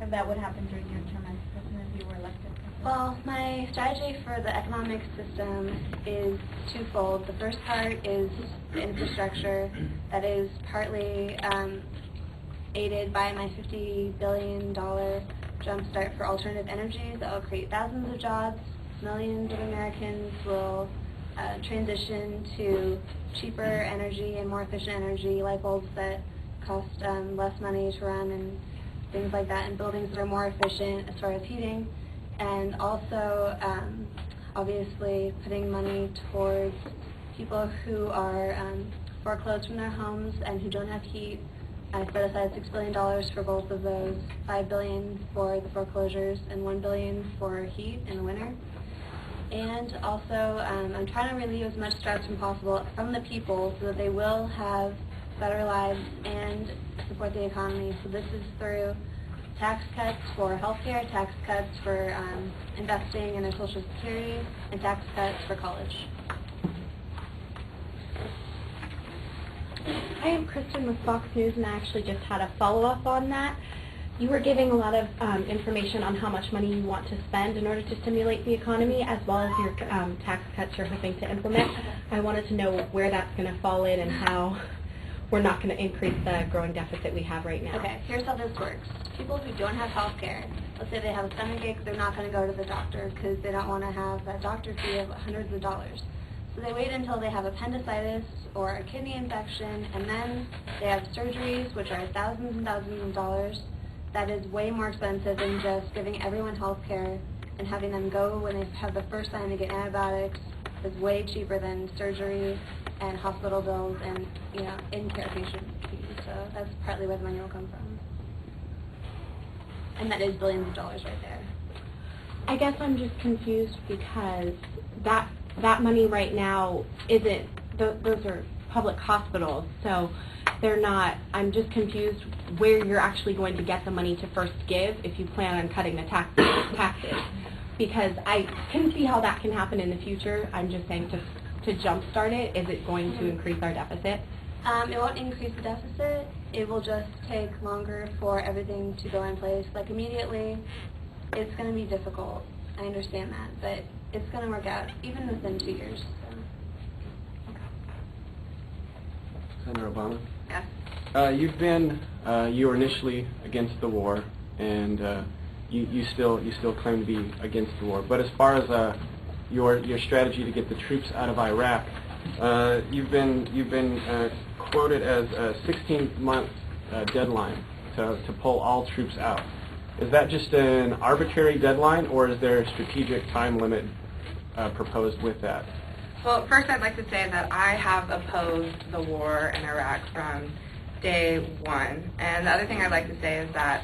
if that would happen during your term as president if you were elected? Well, my strategy for the economic system is twofold. The first part is infrastructure that is partly aided by my $50 billion jumpstart for alternative energies that will create thousands of jobs. Millions of Americans will transition to cheaper energy and more efficient energy, light bulbs that cost less money to run and things like that, and buildings that are more efficient as far as heating. And also, obviously, putting money towards people who are foreclosed from their homes and who don't have heat. I set aside $6 billion for both of those, $5 billion for the foreclosures and $1 billion for heat in the winter. And also, I'm trying to relieve as much stress as possible from the people so that they will have better lives and support the economy. So this is through tax cuts for healthcare, tax cuts for investing in their Social Security, and tax cuts for college. I am Kristen with Fox News, and I actually just had a follow-up on that. You were giving a lot of information on how much money you want to spend in order to stimulate the economy, as well as your tax cuts you're hoping to implement. I wanted to know where that's going to fall in and how we're not going to increase the growing deficit we have right now. Okay, here's how this works. People who don't have health care, let's say they have a stomachache, they're not going to go to the doctor because they don't want to have that doctor fee of hundreds of dollars. So they wait until they have appendicitis or a kidney infection, and then they have surgeries, which are thousands and thousands of dollars. That is way more expensive than just giving everyone health care and having them go when they have the first sign to get antibiotics. Is way cheaper than surgery and hospital bills and, in-care patient fees. So that's partly where the money will come from. And that is billions of dollars right there. I guess I'm just confused because that money right now isn't, those are public hospitals, so they're not, I'm just confused where you're actually going to get the money to first give if you plan on cutting the taxes. Because I can see how that can happen in the future. I'm just saying to jumpstart it, is it going to increase our deficit? It won't increase the deficit. It will just take longer for everything to go in place. Like immediately, it's going to be difficult. I understand that, but it's going to work out even within 2 years. So. Senator Obama? Yes. You were initially against the war, and you still claim to be against the war. But as far as your strategy to get the troops out of Iraq, you've been quoted as a 16-month deadline to pull all troops out. Is that just an arbitrary deadline, or is there a strategic time limit proposed with that? Well, first I'd like to say that I have opposed the war in Iraq from day one. And the other thing I'd like to say is that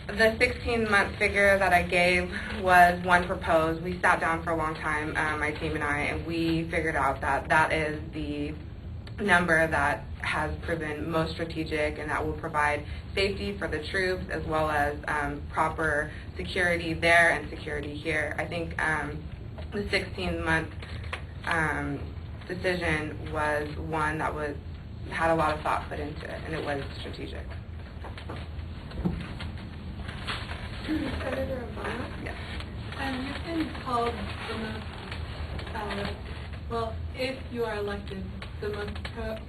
the 16-month figure that I gave was one proposed. We sat down for a long time, my team and I, and we figured out that that is the number that has proven most strategic and that will provide safety for the troops as well as proper security there and security here. I think the 16-month decision was one that had a lot of thought put into it, and it was strategic. Senator Obama? Yes. You've been called the most, well, if you are elected, the most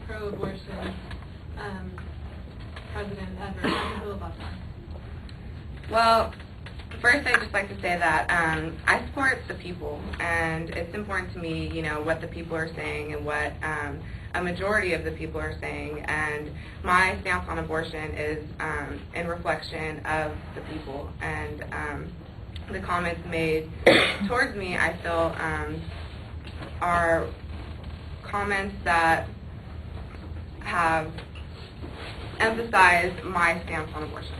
pro-abortion president ever. How do you feel about that? Well, first I'd just like to say that I support the people, and it's important to me, what the people are saying and what a majority of the people are saying, and my stance on abortion is in reflection of the people, and the comments made towards me, I feel, are comments that have emphasized my stance on abortion.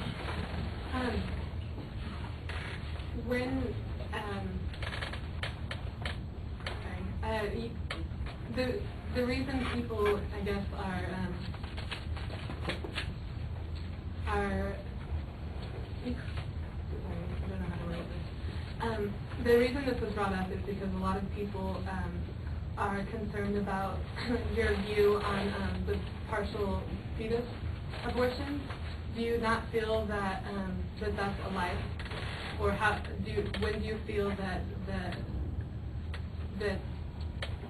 The reason people, I guess, the reason this was brought up is because a lot of people are concerned about your view on the partial fetus abortion. do you not feel that that that's a life, or when do you feel that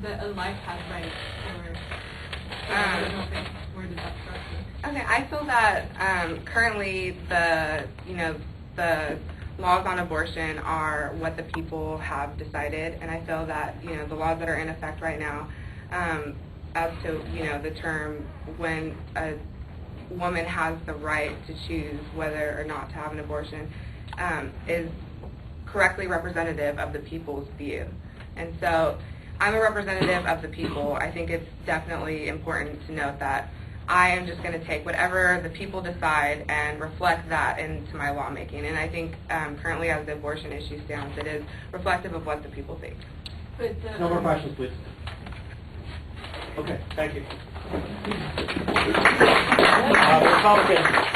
that a life has rights, or where does that start from? Okay, I feel that currently the laws on abortion are what the people have decided, and I feel that the laws that are in effect right now, as to the term when a woman has the right to choose whether or not to have an abortion, is correctly representative of the people's view. And so I'm a representative of the people. I think it's definitely important to note that I am just going to take whatever the people decide and reflect that into my lawmaking. And I think currently as the abortion issue stands, it is reflective of what the people think. But, No more questions, please. Okay, thank you. Republicans.